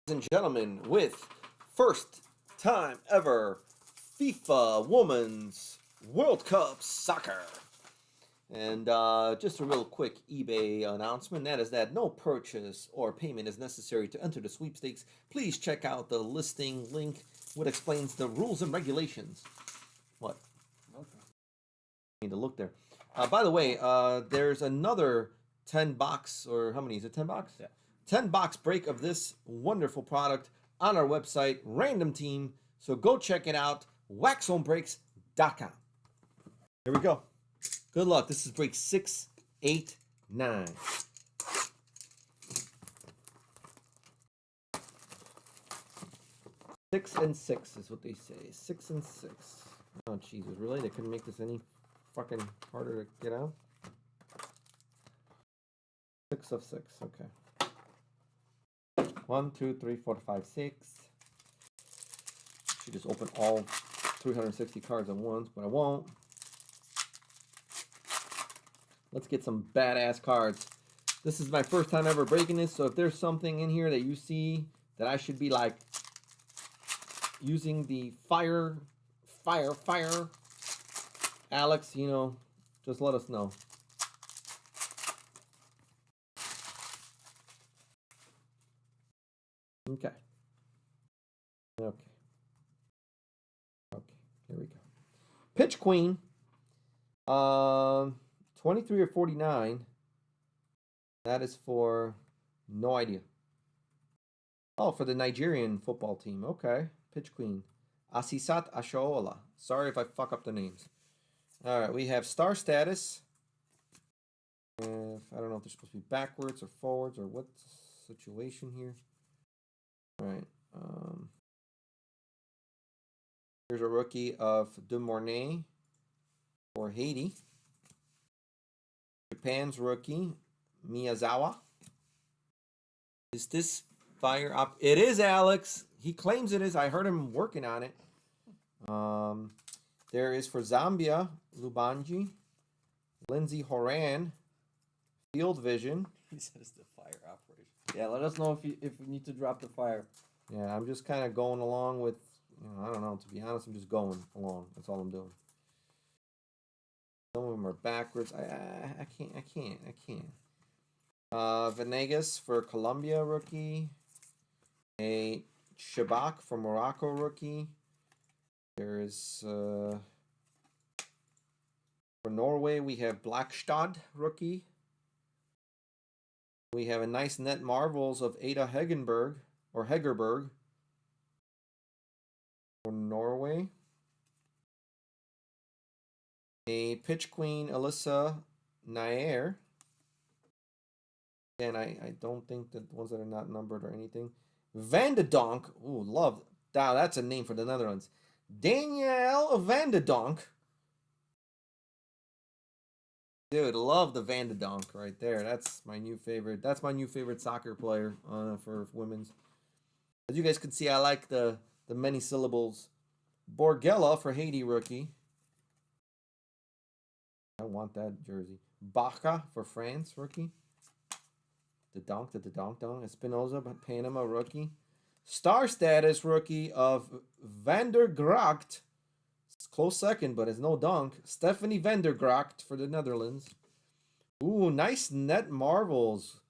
And gentlemen, with first time ever FIFA Women's World Cup Soccer. And just a real quick eBay announcement, that is that no purchase or payment is necessary to enter the sweepstakes. Please check out the listing link, which explains the rules and regulations. What? Okay. Need to look there. By the way, there's another 10 box, or how many is it? 10 box? Yeah. 10 box break of this wonderful product on our website, Random Team. So go check it out, waxonebreaks.com. Here we go. Good luck. This is break 689. Six and six is what they say. 6 and 6. Oh, Jesus. Really? They couldn't make this any fucking harder to get out? 6 of 6. Okay. 1, 2, 3, 4, 5, 6. Should just open all 360 cards at once, but I won't. Let's get some badass cards. This is my first time ever breaking this, so if there's something in here that you see that I should be like using the fire, Alex, you know, just let us know. Okay. Okay. Okay. Here we go. Pitch Queen. 23 or 49. That is for no idea. Oh, for the Nigerian football team. Okay. Pitch Queen. Asisat Ashola. Sorry if I fuck up the names. All right. We have star status. I don't know if they're supposed to be backwards or forwards or what situation here. All right. Here's a rookie of De Mornay for Haiti. Japan's rookie, Miyazawa. Is this fire up? It is, Alex. He claims it is. I heard him working on it. There is for Zambia, Lubanji. Lindsay Horan. Field Vision. He said it's the fire operation. Yeah, let us know if we need to drop the fire. Yeah, I'm just kind of going along with, you know, I don't know. To be honest, I'm just going along. That's all I'm doing. Some of them are backwards. I can't. Venegas for Colombia rookie. A Shabak for Morocco rookie. There's for Norway we have Blackstad rookie. We have a nice net marvels of Ada Hegerberg for Norway. A Pitch Queen Alyssa Nair. Again, I don't think that the ones that are not numbered or anything. Van de Donk. Ooh, love. Wow, that's a name for the Netherlands. Danielle Van de Donk. Dude, love the Van de Donk right there. That's my new favorite. That's my new favorite soccer player for women's. As you guys can see, I like the many syllables. Borgella for Haiti rookie. I want that jersey. Baca for France rookie. The donk. Espinoza, Panama rookie. Star status rookie of Vandergracht. It's close second, but it's no dunk. Stephanie Vandergracht for the Netherlands. Ooh, nice net marvels.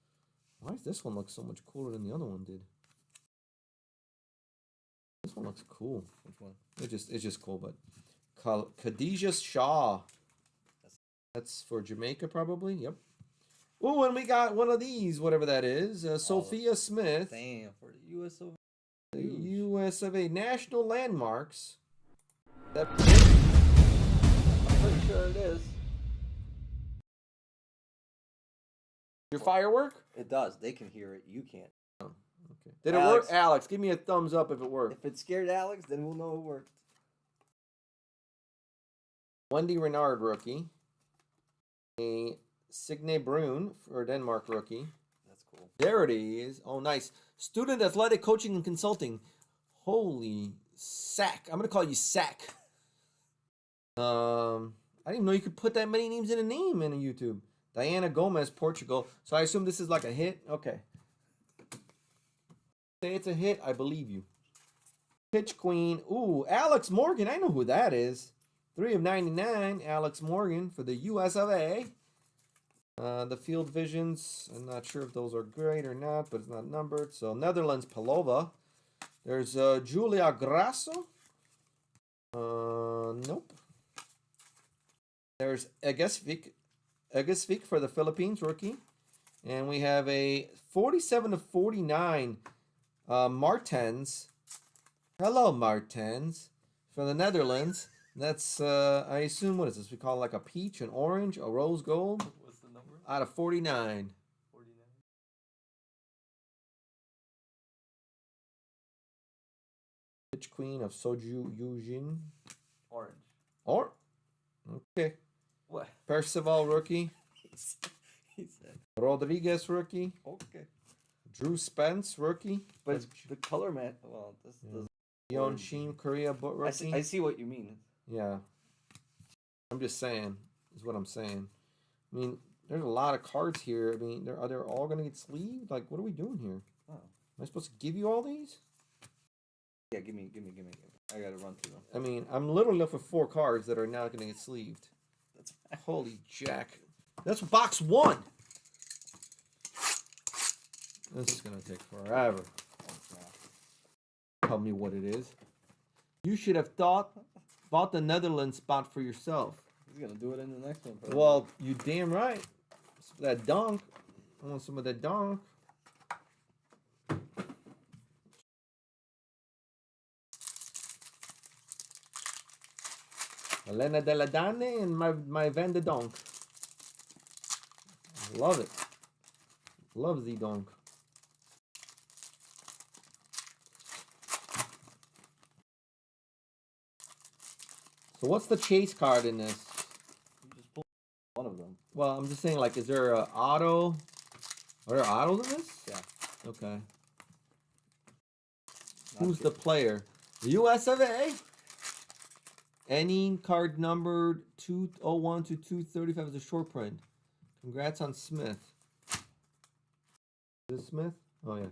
Why does this one look so much cooler than the other one did? This one looks cool. Which one? It's just cool, but Khadijah Shaw. That's for Jamaica, probably. Yep. Ooh, and we got one of these, whatever that is. Sophia Smith. Damn, for the US of A. The US of A. National Landmarks. I'm pretty sure it is. Your firework? It does. They can hear it. You can't. Oh, okay. Did it work? Alex, give me a thumbs up if it worked. If it scared Alex, then we'll know it worked. Wendy Renard rookie. A Signe Brun for Denmark rookie. That's cool. There it is. Oh, nice. Student Athletic Coaching and Consulting. Holy sack. I'm going to call you Sack. I didn't even know you could put that many names in a name in a YouTube. Diana Gomez, Portugal. So I assume this is like a hit? Okay. Say it's a hit, I believe you. Pitch Queen. Ooh, Alex Morgan. I know who that is. 3 of 99. Alex Morgan for the US of A. The Field Visions. I'm not sure if those are great or not, but it's not numbered. So Netherlands Palova. There's Julia Grasso. Nope. There's Egesvik for the Philippines, rookie. And we have a 47 of 49 Martens. Hello, Martens. For the Netherlands. That's, I assume, what is this? We call it like a peach, an orange, a rose gold. What's the number? Out of 49. 49. Pitch Queen of Soju Yujin. Orange. Or, okay. What? Percival, rookie. He said. Rodriguez, rookie. Okay. Drew Spence, rookie. But it's the color man. Well, this doesn't. Yeon Shim, Korea, rookie. I see what you mean. Yeah. I'm just saying, is what I'm saying. I mean, there's a lot of cards here. I mean, are they all going to get sleeved? Like, what are we doing here? Oh. Am I supposed to give you all these? Yeah, give me. I gotta run through them. I mean, I'm literally left with 4 cards that are not going to get sleeved. That's fine. Holy jack. That's box 1. This is going to take forever. Tell me what it is. You should have bought the Netherlands spot for yourself. He's gonna do it in the next one. Probably. Well, you damn right. That dunk. I want some of that dunk. Elena Della Dane and my Van de Donk. Love it. Love the donk. So what's the chase card in this? You just pull one of them. Well, I'm just saying, like, is there an auto? Are there autos in this? Yeah. Okay. Who's the player? The US of A. Any card numbered 201 to 235 is a short print. Congrats on Smith. Is it Smith? Oh, yeah.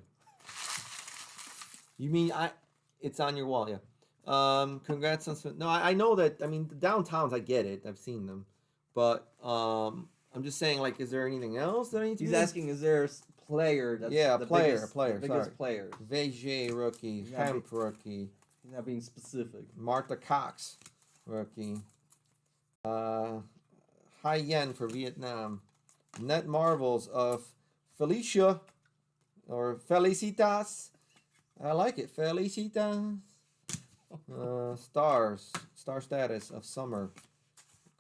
You mean it's on your wall, yeah. Congrats on Smith. No, I know that. I mean, the downtowns, I get it. I've seen them. But I'm just saying, like, is there anything else that I need to He's asking, is there a player that's the biggest player? VJ rookie, Hemp rookie. He's not being specific. Martha Cox rookie. Hai Yen for Vietnam. Net Marvels of Felicia or Felicitas. I like it. Felicitas. Star status of Summer.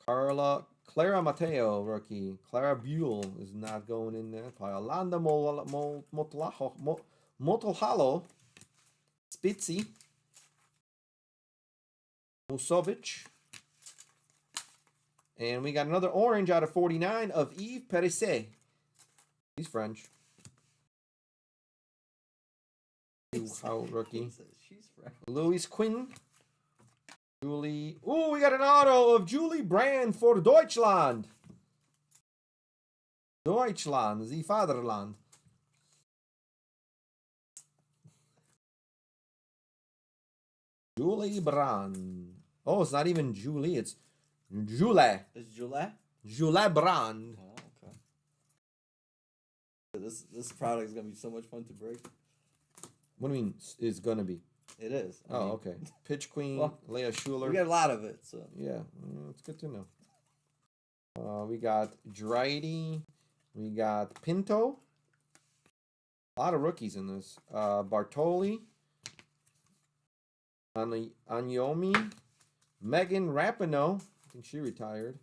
Clara Mateo rookie. Clara Buell is not going in there. Yolanda Motolhalo. Spitzy. Musovic. And we got another orange out of 49 of Yves Perisset. He's French. How rookie. She's French. Louis Quinn. Julie. Ooh, we got an auto of Julie Brand for Deutschland. Deutschland, the Vaterland. Julie Brand. Oh, it's not even Julie, it's Julie. Is Julie? Julie Brand. Oh, okay. This product is gonna be so much fun to break. What do you mean is gonna be? It is. I mean, okay. Pitch Queen, well, Leah Schuler. We got a lot of it, so yeah, it's good to know. We got Drydy. We got Pinto. A lot of rookies in this. Bartoli. Anyomi. Megan Rapinoe. I think she retired.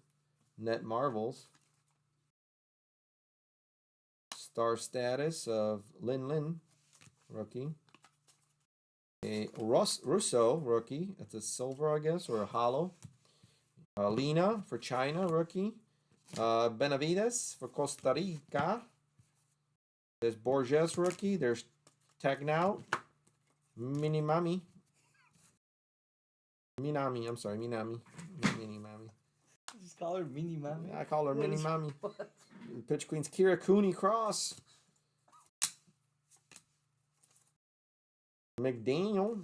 Net Marvels. Star status of Lin, rookie. A Russo, rookie. That's a silver, I guess, or a hollow. Lena for China, rookie. Benavides for Costa Rica. There's Borges, rookie. There's Tagnout. Minami. I'm sorry, Minami. Not Minimami. Just call her Mini Mommy. I call her Minimami. Pitch Queen's Kira Cooney Cross. McDaniel.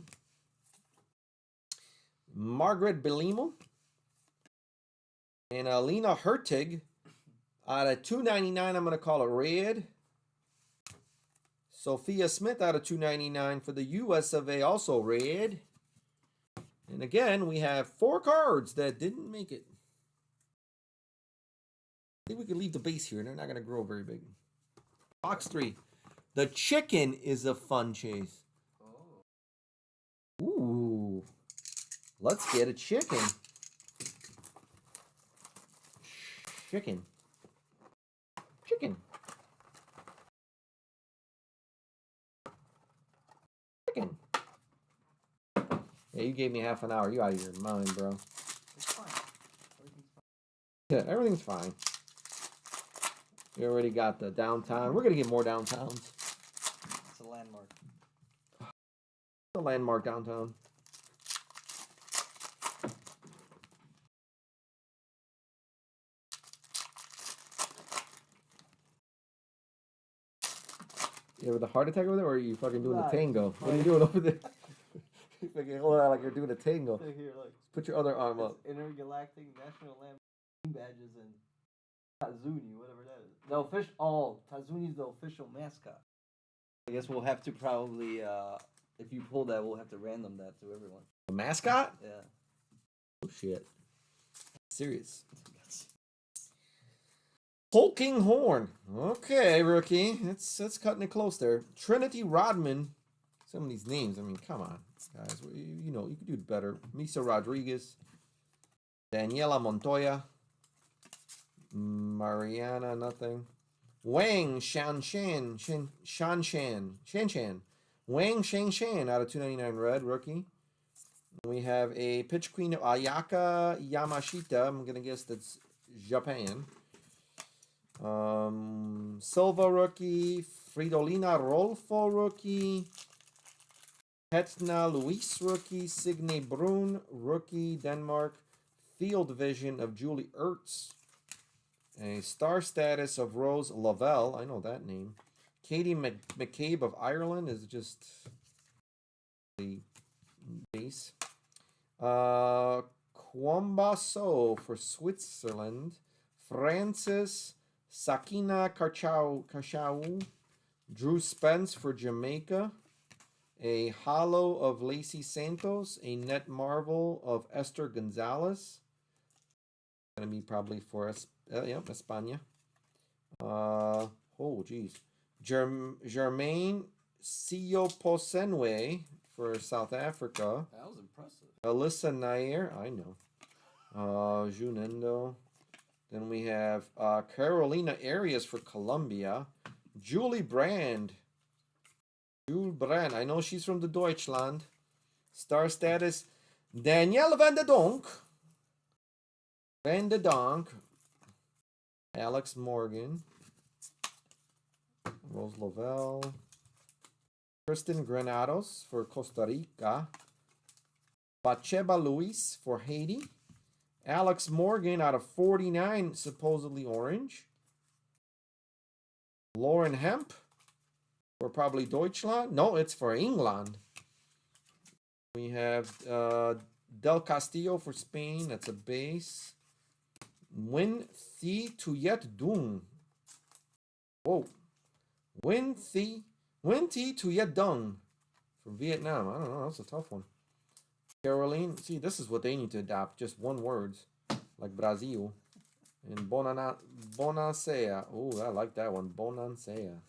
Margaret Belimo. And Alina Hertig. Out of 299, I'm going to call it red. Sophia Smith out of 299 for the US of A, also red. And again, we have 4 cards that didn't make it. I think we could leave the base here. They're not going to grow very big. Box 3. The chicken is a fun chase. Ooh. Let's get a chicken. Chicken. Chicken. Chicken. Yeah, you gave me half an hour. You out of your mind, bro. It's fine. Everything's fine. Yeah, everything's fine. We already got the downtown. We're going to get more downtowns. It's a landmark. The landmark downtown. You have a heart attack over there, or are you fucking doing a tango? What are you doing over there? You fucking hold on like you're doing a tango. Here, look. Put your other arm up. Intergalactic National Land badges and Tazuni, whatever that is. The official. Oh, Tazuni's the official mascot. I guess we'll have to probably, if you pull that, we'll have to random that to everyone. A mascot? Yeah. Oh shit. Serious. Hulking Horn. Okay, rookie. That's cutting it close there. Trinity Rodman. Some of these names, I mean, come on, guys. You know, you could do better. Misa Rodriguez. Daniela Montoya. Mariana, nothing. Wang Shanshan. Shanshan. Wang Shanshan out of 299 red, rookie. We have a pitch queen of Ayaka Yamashita. I'm going to guess that's Japan. Silva rookie. Fridolina Rolfo rookie. Petna Luis rookie. Signe Brun rookie. Denmark. Field vision of Julie Ertz. A star status of Rose Lavelle. I know that name. Katie McCabe of Ireland is just the base. Kwambaso for Switzerland. Francis Sakina Kachau. Drew Spence for Jamaica. A hollow of Lacey Santos. A net marvel of Esther Gonzalez. Going to be probably for us. Yep, España. Oh, geez. Jermaine Sioposenwe for South Africa. That was impressive. Alyssa Nair, I know. Junendo. Then we have Carolina Arias for Colombia. Julie Brand. I know she's from the Deutschland. Star status, Danielle Van de Donk. Alex Morgan. Rose Lavelle. Kristen Granados for Costa Rica. Bacheba Luis for Haiti. Alex Morgan out of 49, supposedly orange. Lauren Hemp for probably Deutschland. No, it's for England. We have Del Castillo for Spain. That's a base. Win Thi Tuyet Dung. Whoa. Win Thi Tuyet Dung from Vietnam. I don't know. That's a tough one. Caroline. See, this is what they need to adopt. Just one words. Like Brazil. And Bonansea. Oh, I like that one. Bonansea.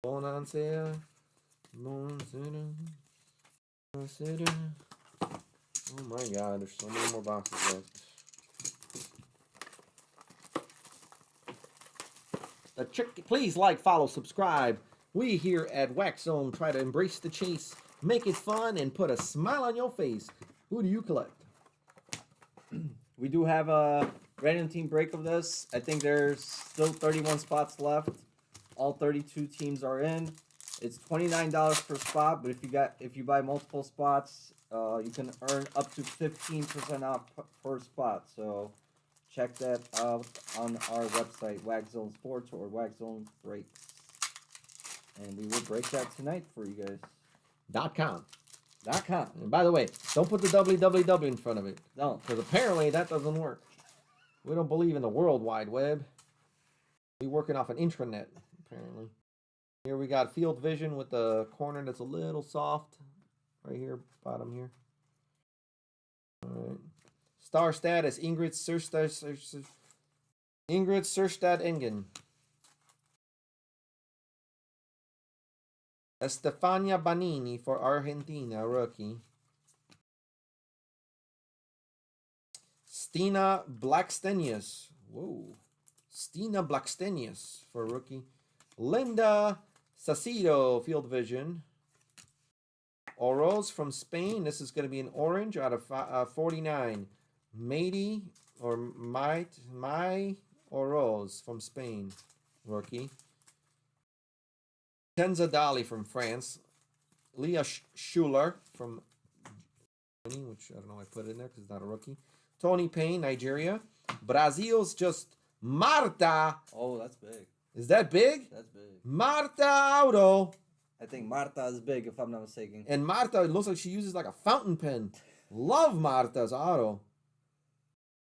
Bonansea. Oh my god, there's so many more boxes left. Please like, follow, subscribe. We here at Wax Zone try to embrace the chase, make it fun, and put a smile on your face. Who do you collect? We do have a random team break of this. I think there's still 31 spots left. All 32 teams are in. It's $29 per spot, but if you buy multiple spots, you can earn up to 15% off per spot. So check that out on our website, Wax Zone Sports or Wax Zone Breaks. And we will break that tonight for you guys. .com. .com. And by the way, don't put the www in front of it. Don't. Because apparently that doesn't work. We don't believe in the World Wide Web. We're working off an intranet, apparently. Here we got Field Vision with the corner that's a little soft. Right here, bottom here. All right. Star status, Ingrid Sørstad Engen. Estefania Banini for Argentina, rookie. Stina Blackstenius. Whoa. Stina Blackstenius for rookie. Linda Sacido, Field Vision. Oroz from Spain. This is going to be an orange out of 49. Mady or My Oroz from Spain, rookie. Tenza Dali from France. Leah Schuler from Germany, which I don't know why I put it in there because it's not a rookie. Tony Payne, Nigeria. Brazil's just Marta. Oh, that's big. Is that big? That's big. Marta Auto. I think Marta is big, if I'm not mistaken. And Marta, it looks like she uses like a fountain pen. Love Marta's auto.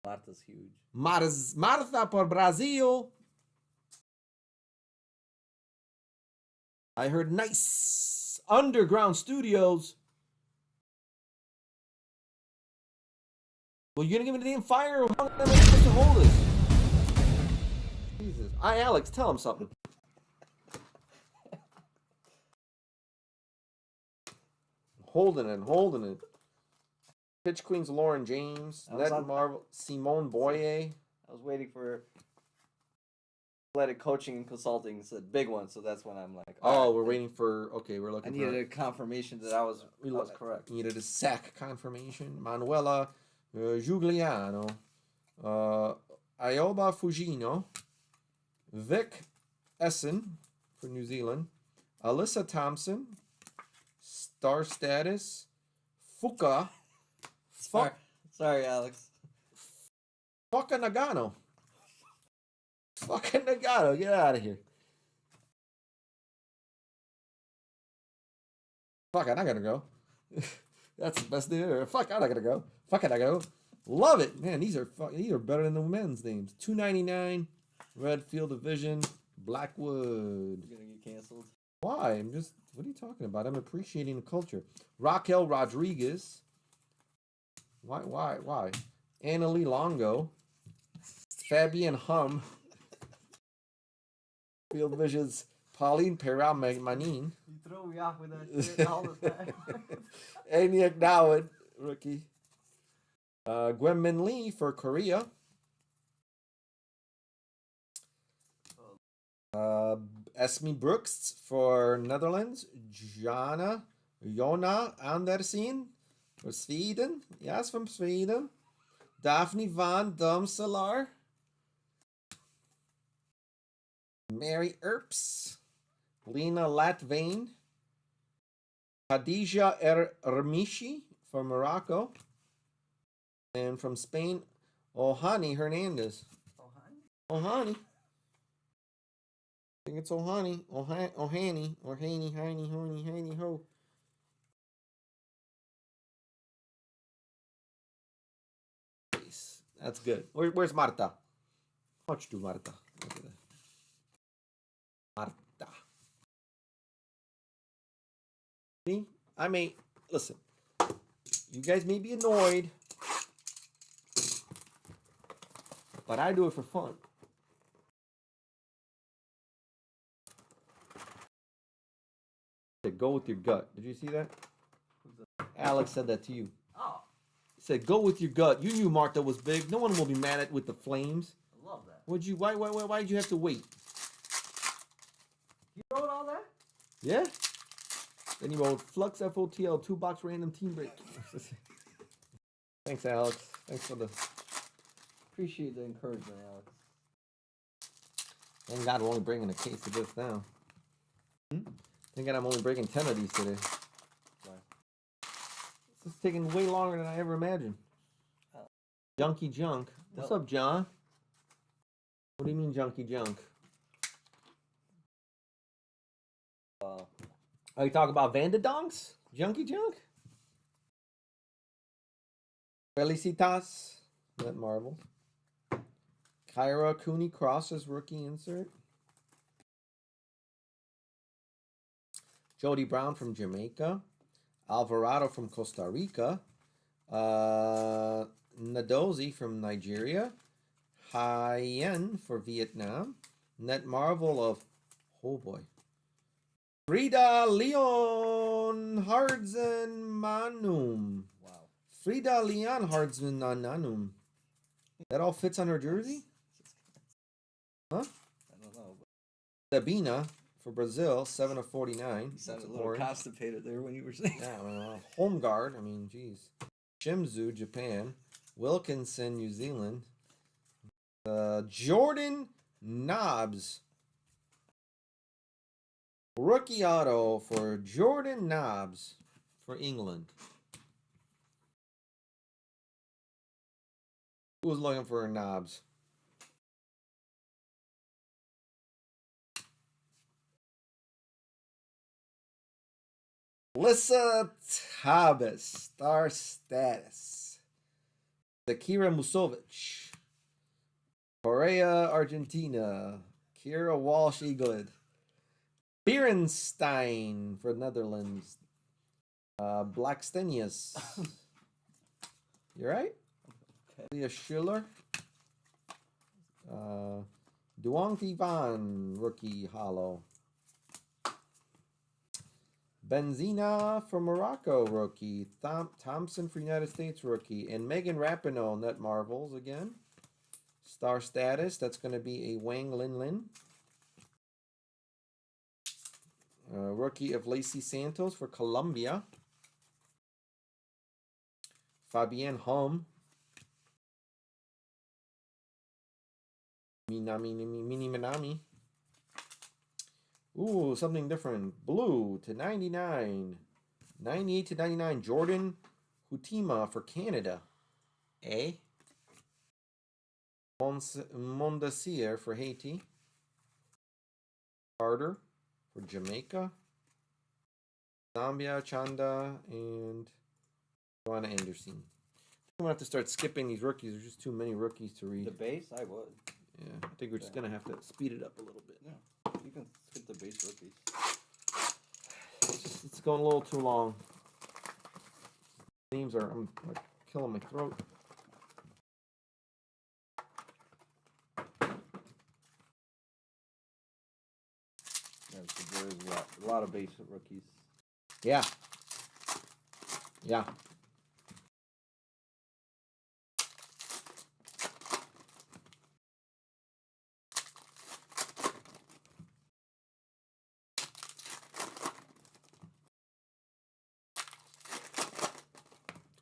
Marta's huge. Marta por Brazil. I heard nice underground studios. Well, you're gonna give me the damn fire. How am I supposed to hold this? Jesus. Alex, tell him something. Holding it. Pitch Queens Lauren James. Net Marvel Simone Boye. I was waiting for athletic coaching and consulting. It said big one, so that's when I'm like, oh, right. we're waiting for. Okay, we're I looking. needed a confirmation that I was correct. Needed a sack confirmation. Manuela Giuliano, Ioba Fujino, Vic Essen for New Zealand, Alyssa Thompson, Star Status, Fuka. Sorry, Alex. Fucking Nagano. Fucking Nagano. Get out of here. Fuck it, I gotta go. That's the best thing ever. Fuck, I'm not gonna go. Fuck it, I go. Love it, man. These are better than the men's names. $2.99. Red Field Division. Blackwood. You're gonna get canceled. Why? I'm just. What are you talking about? I'm appreciating the culture. Raquel Rodriguez. Why? Annalie Longo. Fabian Hum. Field Vision's Pauline Perra-Manin. You throw me off with that shit all the time. Aniak Dowd, rookie. Gwen Min Lee for Korea. Esme Brooks for Netherlands. Jona Andersen for Sweden. Yes, from Sweden. Daphne van Domselaar. Mary Earps. Lena Latvain. Khadija Ermishi from Morocco. And from Spain, Ohani Hernandez. Ohani. I think it's Ohani. Ohani. Or Haney, Haney, ho. That's good. Where's Marta? Watch do Marta. Look at that. Marta. See? Listen. You guys may be annoyed, but I do it for fun. Go with your gut. Did you see that? Alex said that to you. Oh. He said, go with your gut. You knew Marta was big. No one will be mad at with the flames. I love that. Why did you have to wait? You wrote all that? Yeah. Then you wrote Flux FOTL 2-box random team break. Thanks, Alex. Thanks for the. Appreciate the encouragement, Alex. Thank God we're only bringing a case of this now. Thank God I'm only breaking 10 of these today. Why? This is taking way longer than I ever imagined. Oh. Junkie Junk. What's up, John? What do you mean, Junkie Junk? Are you talking about Vandadonks? Junky Junk. Felicitas. That Marvel. Kyra Cooney Crosses rookie insert. Jody Brown from Jamaica. Alvarado from Costa Rica. Nadozi from Nigeria. Hyen for Vietnam. Net Marvel of, oh boy, Frida Leon Hardzmanum. Wow. Frida Leon Hardzmanum. That all fits on her jersey? Huh? I don't know. Sabina for Brazil, 7 of 49. You sounded a little orange. constipated there when you were saying Yeah, well, home guard. I mean, geez. Shimzu, Japan. Wilkinson, New Zealand. Jordan Nobbs. Rookie auto for Jordan Nobbs for England. Who was looking for Nobbs? Lissa Tabas, star status. Zakira Musovic. Korea, Argentina. Kira Walsh, England. Berenstein for Netherlands. Blackstenius. You right? Okay. Leah Schiller. Duong Van, rookie hollow. Benzina for Morocco, rookie. Thompson for United States, rookie. And Megan Rapinoe, net Marvels again. Star status, that's going to be a Wang Lin Lin. Rookie of Lacey Santos for Colombia. Fabienne Hum. Mini Minami. Ooh, something different. Blue to 99. 98 to 99. Jordan Hutima for Canada. A. Mondasier for Haiti. Carter for Jamaica. Zambia, Chanda, and Joanna Anderson. I'm going to have to start skipping these rookies. There's just too many rookies to read. The base, I would. Yeah, I think we're just going to have to speed it up a little bit. Yeah, you can skip the base rookies. It's going a little too long. Names are, I'm like killing my throat. Yeah, so there is a lot of base rookies. Yeah. Yeah.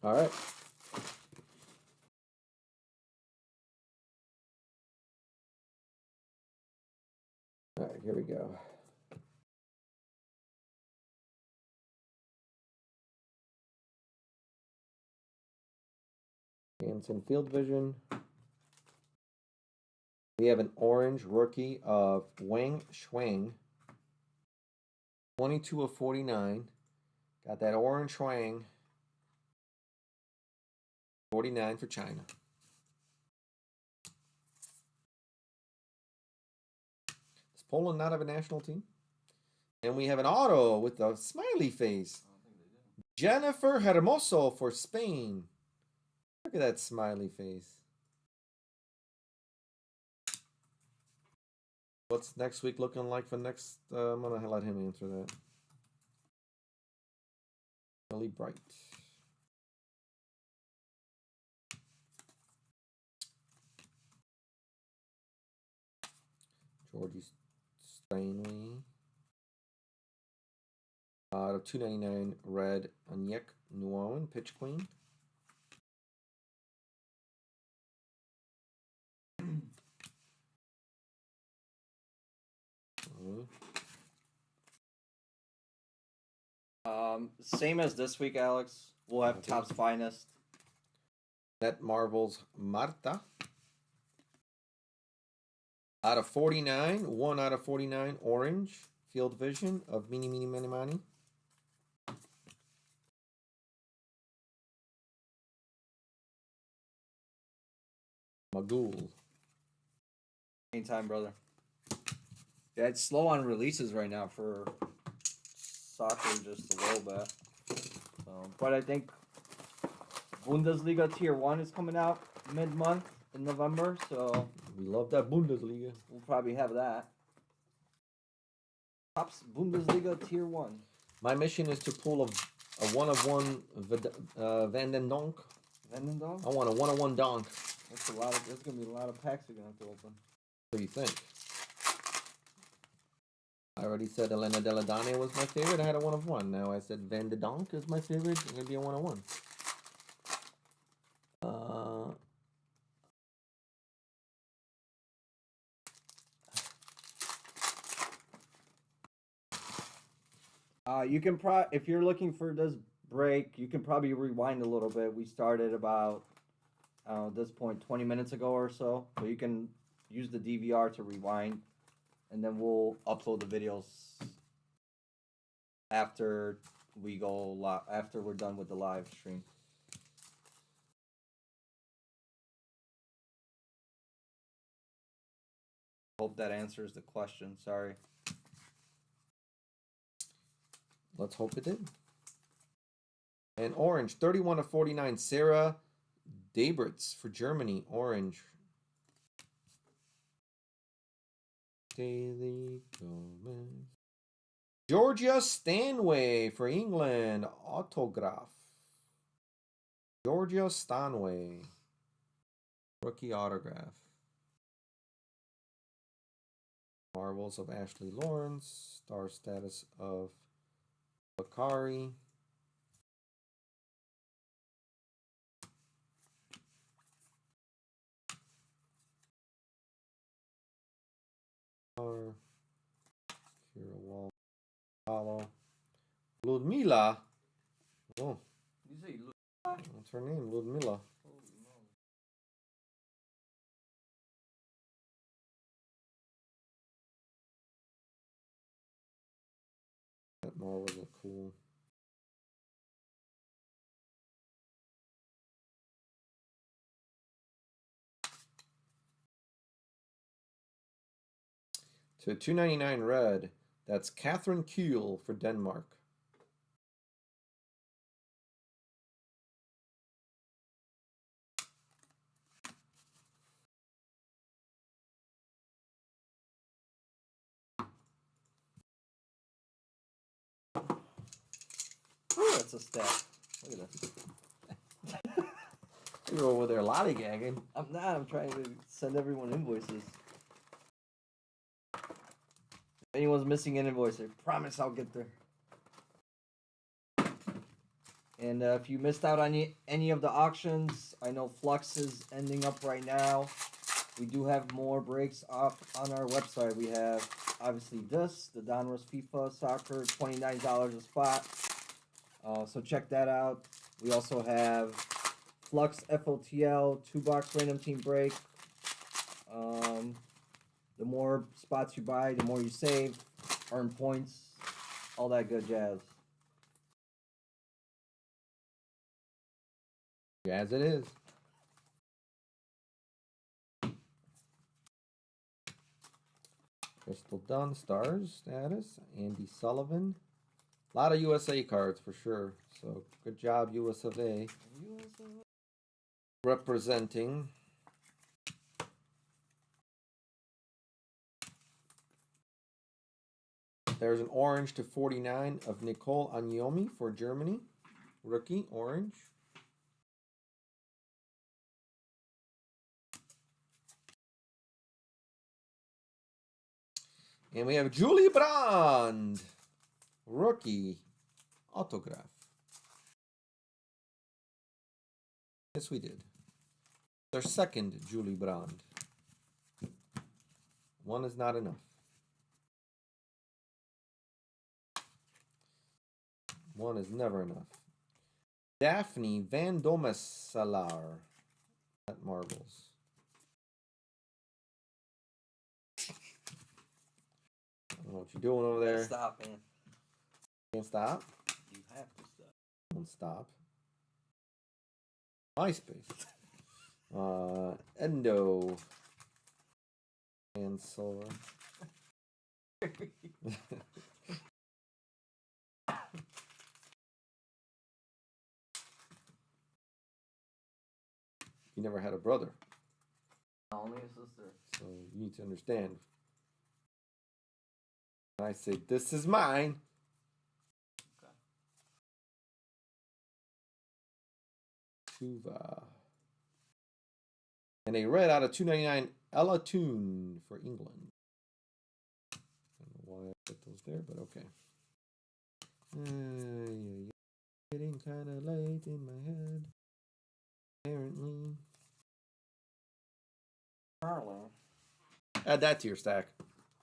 All right. All right, here we go. Hanson Field Vision. We have an orange rookie of Wang Shuang. 22 of 49. Got that orange Shuang. 49 for China. Does Poland not have a national team? And we have an auto with a smiley face. Jennifer Hermoso for Spain. Look at that smiley face. What's next week looking like for next? I'm going to let him answer that. Billy Bright. Georgie Stanley. Out of 299 red Onyek Nguyen, Pitch Queen. Same as this week, Alex. We'll have Topps Finest. Net Marvels Marta. Out of 49, 1 out of 49 orange field vision of Mini Mani. Magul. Anytime, brother. Yeah, it's slow on releases right now for soccer, just a little bit. So, but I think Bundesliga Tier 1 is coming out mid-month in November, so We love that Bundesliga. we'll probably have that. Tops Bundesliga Tier 1. My mission is to pull a one-of-one Van den Donk. Vendendog? I want a one-of-one donk. That's a lot of. There's gonna be a lot of packs you're gonna have to open. What do you think? I already said Elena Deladane was my favorite. I had a one-of-one. Now I said Van den Donk is my favorite. It's gonna be a one-of-one. You can if you're looking for this break, you can probably rewind a little bit. We started about at this point 20 minutes ago or so, so you can use the DVR to rewind, and then we'll upload the videos after we go after we're done with the live stream. Hope that answers the question. Sorry. Let's hope it did. And orange, 31/49, Sarah Dabritz for Germany. Orange. Daily Gomez. Georgia Stanway for England. Autograph. Georgia Stanway. Rookie autograph. Marvels of Ashley Lawrence. Star status of Bakari. Kira Wall. Follow. Ludmila. Oh. You say What's her name? Ludmila. That Marvels are cool. To 299 red. That's Catherine Kuehl for Denmark. Ooh, that's a stat. Look at this. You're over there lollygagging. I'm not. I'm trying to send everyone invoices. If anyone's missing an invoice, I promise I'll get there. And if you missed out on any of the auctions, I know Flux is ending up right now. We do have more breaks up on our website. We have, obviously, this, the Donruss FIFA Soccer, $29 a spot. So check that out. We also have Flux FOTL, 2-box random team break. The more spots you buy, the more you save, earn points, all that good jazz. As it is. Crystal Dunn, stars status. Andy Sullivan. A lot of USA cards for sure. So good job, US of A. Representing. There's an orange to 49 of Nicole Agnomi for Germany. Rookie, orange. And we have Julie Brand. Rookie autograph. Yes, we did. Their second Julie Brand. One is not enough. One is never enough. Daphne Van Domeselaar at Marbles. I don't know what you're doing over there. Stop, man. Can't stop. You have to stop. Don't stop. MySpace. Endo. And Sora. You never had a brother. Only a sister. So you need to understand. When I say, this is mine. Okay. Tuva. And a red out of 299, Ella Toon for England. I don't know why I put those there, but okay. Getting kind of late in my head. Apparently. Carlo. Add that to your stack.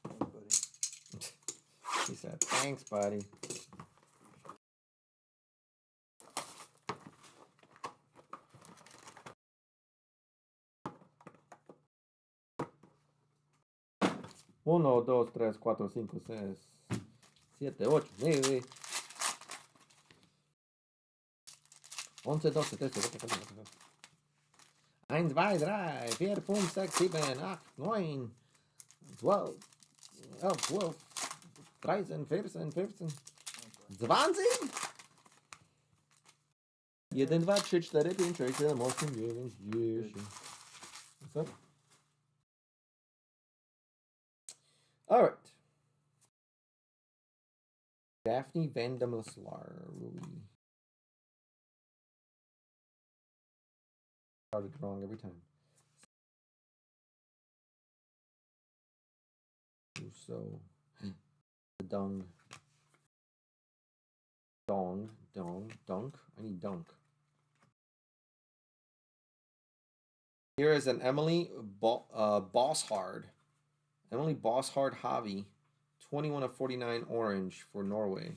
Thanks, buddy. He said, thanks, buddy. Uno, dos, tres, cuatro, cinco, seis, siete, ocho, nueve. 11, 12, 13, 14, 15, 1, 2, 3, 4, 5, 6, 7, 8, 9, 12, 12, 13, 14, 15, 20? 1, 2, 3, 4, 5, 6, 7, 8, 9, 10. What's up? All right. Daphne Vandemuslar, Ruby. Started wrong every time. So, dunk. I need dunk. Here is an Emily Bosshard. Emily Bosshard Javi. 21 of 49 orange for Norway.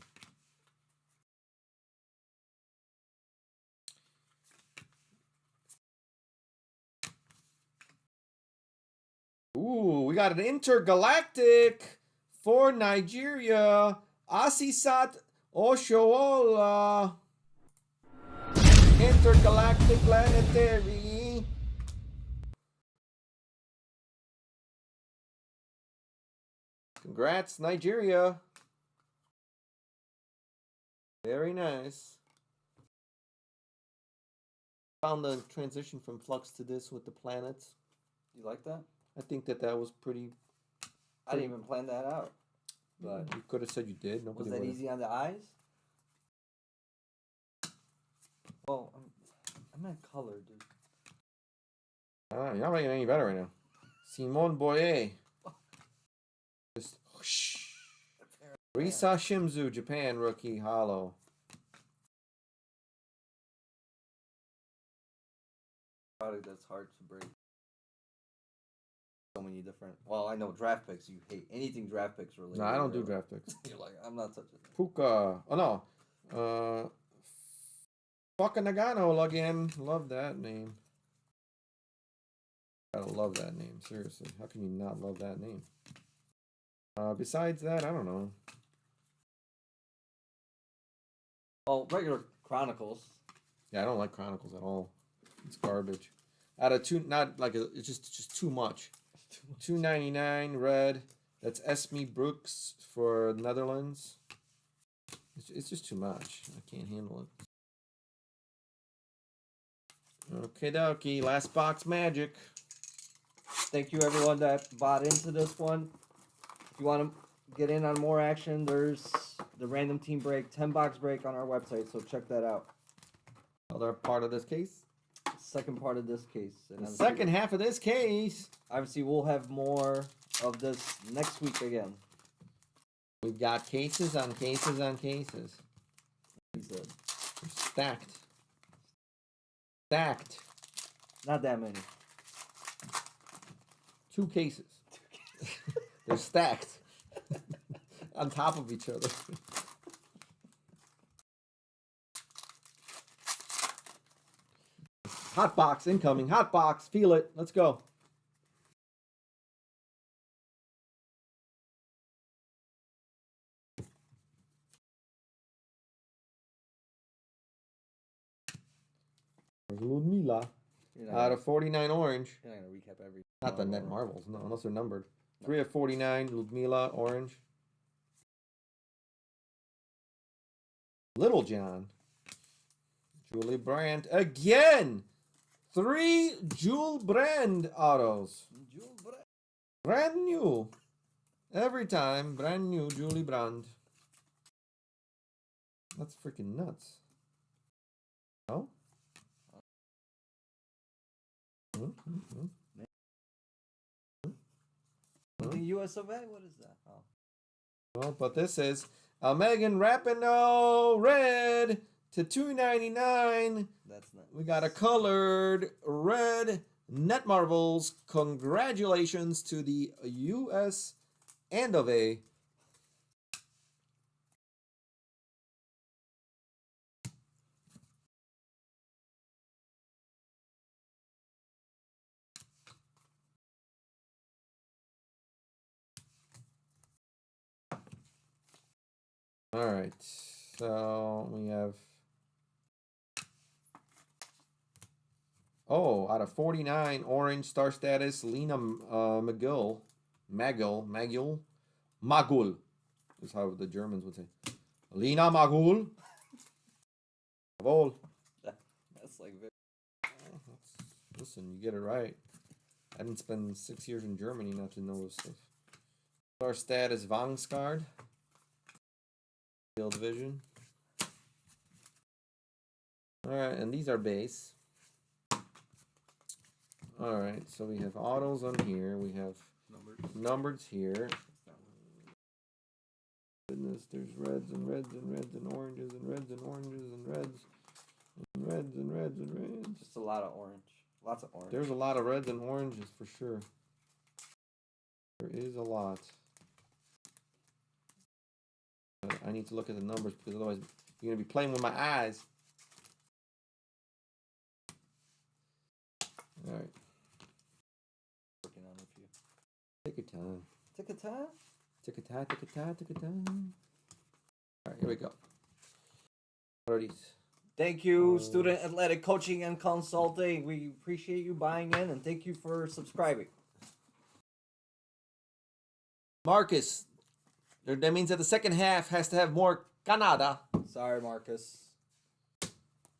Ooh, we got an intergalactic for Nigeria. Asisat Oshoala. Intergalactic planetary. Congrats, Nigeria. Very nice. Found the transition from Flux to this with the planets. You like that? I think that was pretty. I didn't even plan that out. But you could have said you did. Nobody was that easy on the eyes? Well, I'm at color, dude. You're not making it any better right now. Simone Boyer. Just whoosh. Risa Shimzu, Japan rookie, hollow. Product that's hard to break. So many different. Well, I know draft picks. You hate anything draft picks related. No, I don't do draft picks. You're like, I'm not touching it. Puka. Oh no. Fucking Nagano again. Love that name. Gotta love that name. Seriously, how can you not love that name? Besides that, I don't know. Well, regular Chronicles. Yeah, I don't like Chronicles at all. It's garbage. Out of two, not like it's just too much. 299 red. That's Esme Brooks for Netherlands. It's just too much. I can't handle it. Okay, dokie. Last box magic. Thank you everyone that bought into this one. If you want to get in on more action, there's the random team break, 10-box break on our website, so check that out. Other part of this case. Second part of this case. And the second half of this case. Obviously, we'll have more of this next week again. We've got cases on cases on cases. He said. We're stacked. Stacked. Not that many. 2 cases. They're stacked. On top of each other. Hot box incoming. Hot box. Feel it. Let's go. There's Ludmila. Out of 49 orange. You're not gonna recap every. Not the net marbles, no, unless they're numbered. 3 of 49, Ludmila, orange. Little John. Julie Brandt again. 3 Jules Brand autos. Brand new. Every time, brand new Julie Brand. That's freaking nuts. No? The US of A? What is that? Oh. Well, but this is a Megan Rapinoe red to $2.99. That's not. We got a colored red net marbles. Congratulations to the US and of A. All right, so we have, out of 49, orange star status, Lena Magul is how the Germans would say. Lena Magul. That's like very... Listen, you get it right. I didn't spend 6 years in Germany not to know this stuff. Star status, Vangsgaard. Division. All right, and these are base. All right, so we have autos on here. We have numbers here. Goodness, there's reds and reds and reds and oranges and reds and oranges and reds and reds and reds and reds. Just a lot of orange. Lots of orange. There's a lot of reds and oranges for sure. There is a lot. I need to look at the numbers because otherwise you're going to be playing with my eyes. All right. Working on a few. Take your time. Take a time? Take a time, take a time, take a time. All right, here we go. What are these? Thank you, Student Athletic Coaching and Consulting. We appreciate you buying in and thank you for subscribing. Marcus. That means that the second half has to have more Canada. Sorry, Marcus.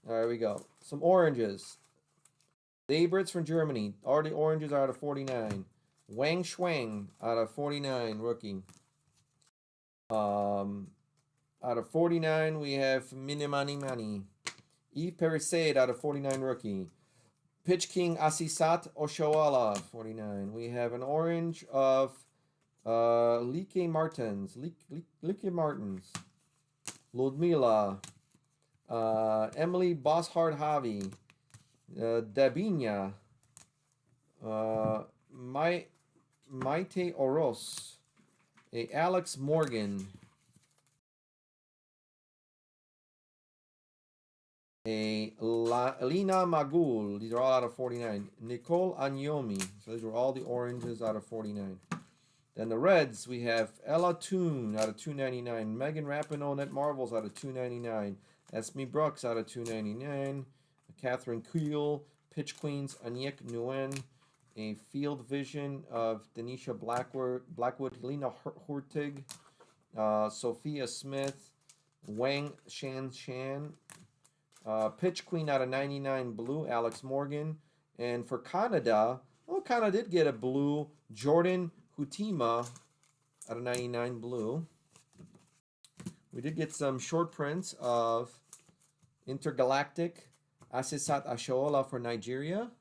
All right, we go. Some oranges. Zabrits from Germany. All the oranges are out of 49. Wang Shuang out of 49, rookie. Out of 49, we have Minimani Mani. Yves Perisset out of 49, rookie. Pitch King Asisat Oshoala, 49. We have an orange of Lique Martins. Ludmila. Emily Bosshard Javi. Dabinia. Maite Oros. Alex Morgan. Lina Magul. These are all out of 49. Nicole Agnomi. So these were all the oranges out of 49. Then the reds, we have Ella Toon out of 299. Megan Rapinoe Net Marvels out of 299. Esme Brooks out of 299. Catherine Kuhl. Pitch Queens, Aniek Nguyen. A Field Vision of Denisha Blackwood. Helena Hurtig. Sophia Smith. Wang Shan. Pitch Queen out of 99 blue, Alex Morgan. And for Canada, Canada did get a blue, Jordan Hutima out of 99 blue. We did get some short prints of Intergalactic Asisat Ashola for Nigeria.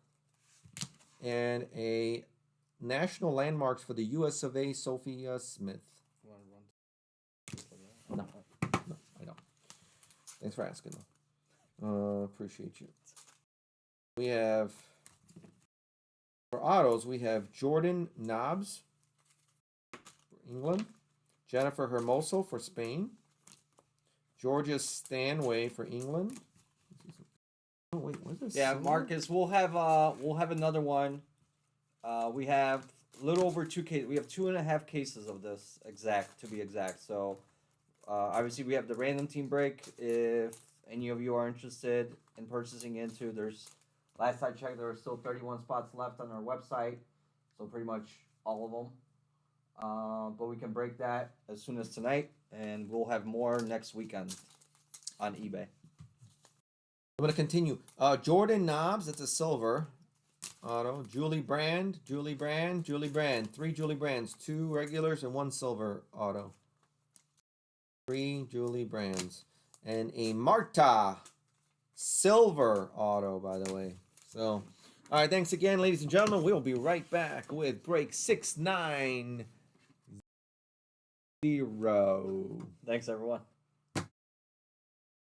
And a National Landmarks for the US of A, Sophia Smith. No, I don't. Thanks for asking, though. Appreciate you. We have, for autos, we have Jordan Knobs for England. Jennifer Hermoso for Spain. Georgia Stanway for England. Oh wait, what's this? Yeah, Marcus, we'll have another one. We have a little over 2 cases. We have 2.5 cases of this to be exact. So obviously we have the random team break. If any of you are interested in purchasing into, there's Last I checked, there are still 31 spots left on our website, so pretty much all of them. But we can break that as soon as tonight, and we'll have more next weekend on eBay. I'm going to continue. Jordan Knobs, it's a silver auto. Julie Brand. 3 Julie Brands, 2 regulars and 1 silver auto. 3 Julie Brands. And a Marta silver auto, by the way. So, all right, thanks again, ladies and gentlemen. We'll be right back with break 690. Thanks, everyone.